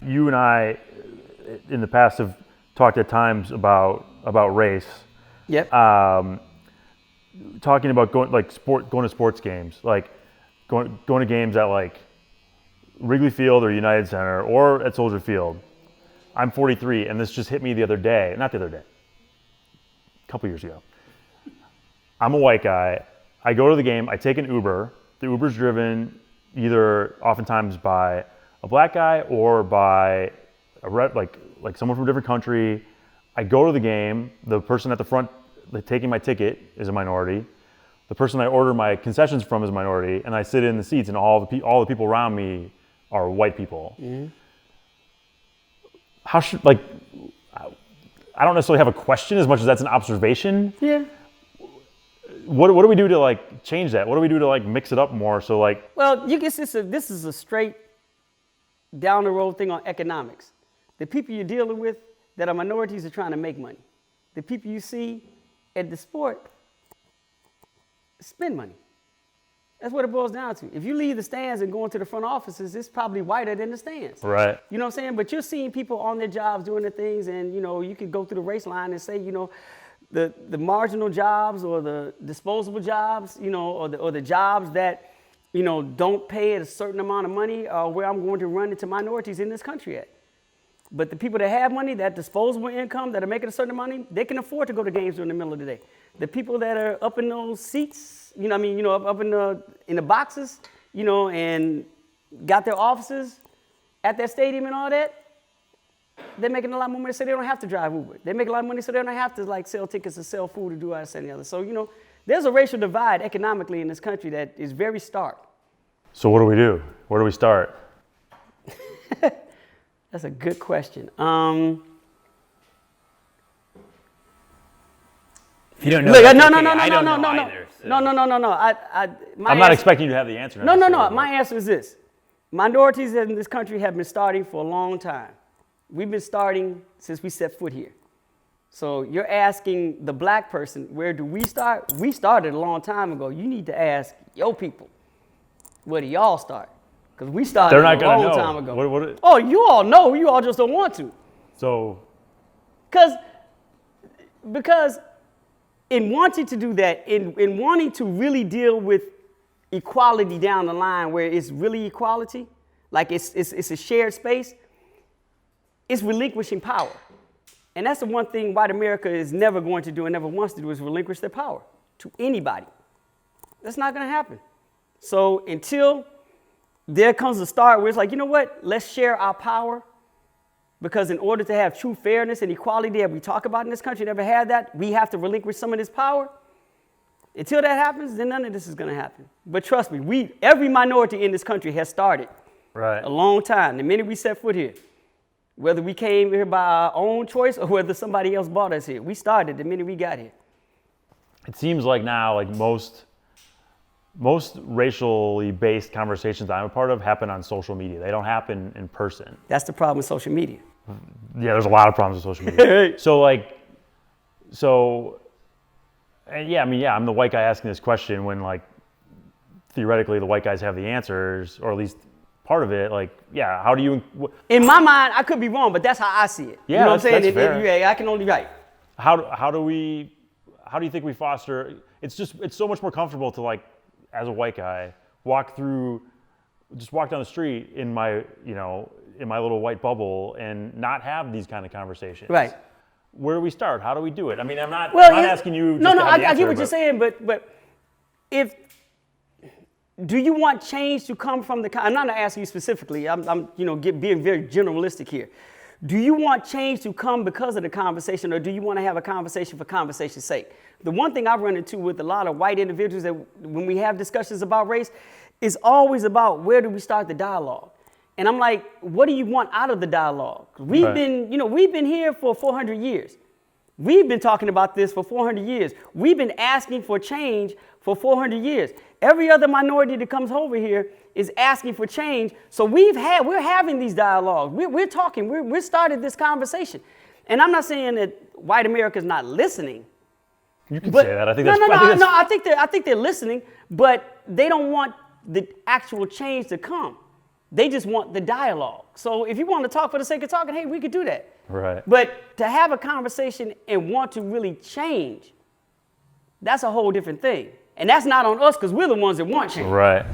you and I, in the past, have talked at times about race. Yep. Talking about going to sports games, like going to games at like Wrigley Field or United Center or at Soldier Field. I'm 43, and this just hit me the other day. Not the other day. A couple years ago. I'm a white guy. I go to the game. I take an Uber. The Uber's driven either oftentimes by a black guy or by like someone from a different country. I go to the game. The person at the front taking my ticket is a minority. The person I order my concessions from is a minority, and I sit in the seats, and all the people around me are white people. Mm-hmm. I don't necessarily have a question as much as that's an observation. Yeah. What do we do to like change that? What do we do to like mix it up more? So like. Well, this is a straight down the road thing on economics. The people you're dealing with that are minorities are trying to make money. The people you see at the sport spend money. That's what it boils down to. If you leave the stands and go into the front offices, it's probably whiter than the stands. Right. You know what I'm saying? But you're seeing people on their jobs doing their things, and you could go through the race line and say, the marginal jobs or the disposable jobs, or the jobs that, don't pay a certain amount of money are where I'm going to run into minorities in this country at. But the people that have money, that disposable income, that are making a certain amount of money, they can afford to go to games during the middle of the day. The people that are up in those seats, up in the boxes, and got their offices at that stadium and all that, they're making a lot more money, so they don't have to drive Uber. They make a lot of money, so they don't have to sell tickets and sell food or do all this and the other. So there's a racial divide economically in this country that is very stark. So what do we do? Where do we start? That's a good question. If you don't know, Look, I no, don't know either. So. No. I'm not expecting you to have the answer. No. My answer is this. Minorities in this country have been starting for a long time. We've been starting since we set foot here. So you're asking the black person, where do we start? We started a long time ago. You need to ask your people, where do y'all start? Because we started a long time ago. Oh, you all know. You all just don't want to. So. Because in wanting to do that, in wanting to really deal with equality down the line where it's really equality, like it's a shared space, it's relinquishing power. And that's the one thing white America is never going to do and never wants to do, is relinquish their power to anybody. That's not going to happen. So until there comes a start where it's like, you know what, let's share our power, because in order to have true fairness and equality that we talk about in this country, never had that, we have to relinquish some of this power. Until that happens, then none of this is going to happen. But trust me, every minority in this country has started a long time. The minute we set foot here, whether we came here by our own choice or whether somebody else brought us here, we started the minute we got here. It seems like now, like most racially based conversations I'm a part of happen on social media. They don't happen in person. That's the problem with social media. Yeah, there's a lot of problems with social media. I'm the white guy asking this question when, like, theoretically the white guys have the answers, or at least part of it. Like, yeah, how do you? In my mind, I could be wrong, but that's how I see it. Yeah, you know what I'm saying? That's fair. I can only write. How do you think we foster? It's so much more comfortable to, like, as a white guy, walk down the street in my little white bubble and not have these kind of conversations. Right. Where do we start? How do we do it? I mean, I'm not asking you. I get what you're saying, but do you want change to come from I'm not asking you specifically. I'm being very generalistic here. Do you want change to come because of the conversation, or do you want to have a conversation for conversation's sake? The one thing I've run into with a lot of white individuals that when we have discussions about race is always about, where do we start the dialogue? And I'm like, what do you want out of the dialogue? We've been here for 400 years. We've been talking about this for 400 years. We've been asking for change for 400 years. Every other minority that comes over here is asking for change. So we're having these dialogues. We're talking. We started this conversation. And I'm not saying that white America is not listening. You can say that. I think that's I think they're listening, but they don't want the actual change to come. They just want the dialogue. So if you want to talk for the sake of talking, hey, we could do that. Right. But to have a conversation and want to really change, that's a whole different thing. And that's not on us because we're the ones that want change. Right.